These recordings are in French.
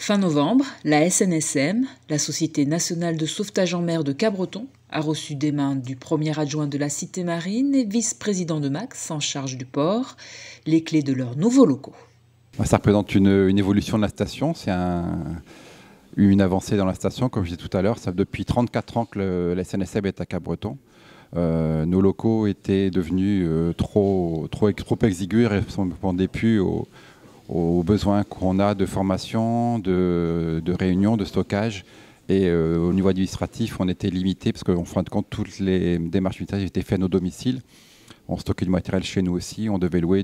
Fin novembre, la SNSM, la Société nationale de sauvetage en mer de Cabreton, a reçu des mains du premier adjoint de la Cité marine et vice-président de Max en charge du port, les clés de leurs nouveaux locaux. Ça représente une évolution de la station, c'est une avancée dans la station, comme je disais tout à l'heure. Depuis 34 ans que la SNSM est à Cabreton. Nos locaux étaient devenus trop exigus et ne répondaient plus aux besoins qu'on a de formation, de réunion, de stockage. Et au niveau administratif, on était limité parce qu'en fin de compte, toutes les démarches militaires étaient faites à nos domiciles. On stockait du matériel chez nous aussi. On devait louer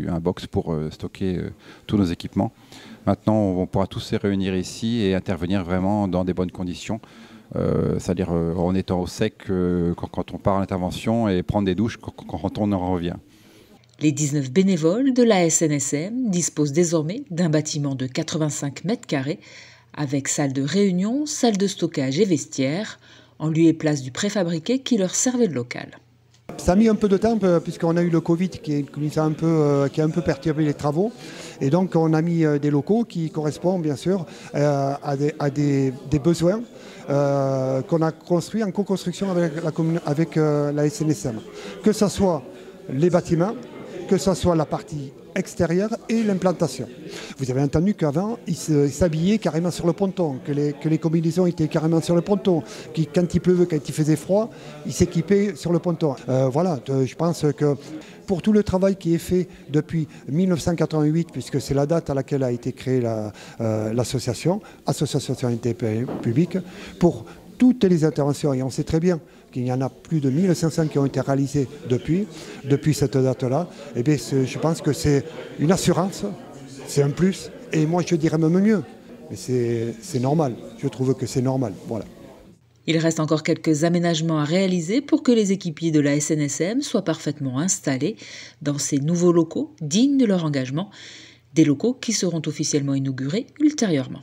un box pour stocker tous nos équipements. Maintenant, on pourra tous se réunir ici et intervenir vraiment dans des bonnes conditions. C'est-à-dire en étant au sec quand on part à l'intervention et prendre des douches quand on en revient. Les 19 bénévoles de la SNSM disposent désormais d'un bâtiment de 85 mètres carrés avec salle de réunion, salle de stockage et vestiaire, en lieu et place du préfabriqué qui leur servait de local. Ça a mis un peu de temps puisqu'on a eu le Covid qui a un peu perturbé les travaux. Et donc on a mis des locaux qui correspondent bien sûr à des besoins qu'on a construits en co-construction avec la SNSM. Que ce soit les bâtiments, que ce soit la partie extérieure et l'implantation. Vous avez entendu qu'avant, ils s'habillaient carrément sur le ponton, que les combinaisons étaient carrément sur le ponton, quand il pleuvait, quand il faisait froid, ils s'équipaient sur le ponton. Voilà, je pense que pour tout le travail qui est fait depuis 1988, puisque c'est la date à laquelle a été créée l'association, Association d'intérêt public, pour toutes les interventions, et on sait très bien qu'il y en a plus de 1500 qui ont été réalisées depuis cette date-là, et bien je pense que c'est une assurance, c'est un plus, et moi je dirais même mieux, mais c'est normal, je trouve que c'est normal, voilà. Il reste encore quelques aménagements à réaliser pour que les équipiers de la SNSM soient parfaitement installés dans ces nouveaux locaux dignes de leur engagement, des locaux qui seront officiellement inaugurés ultérieurement.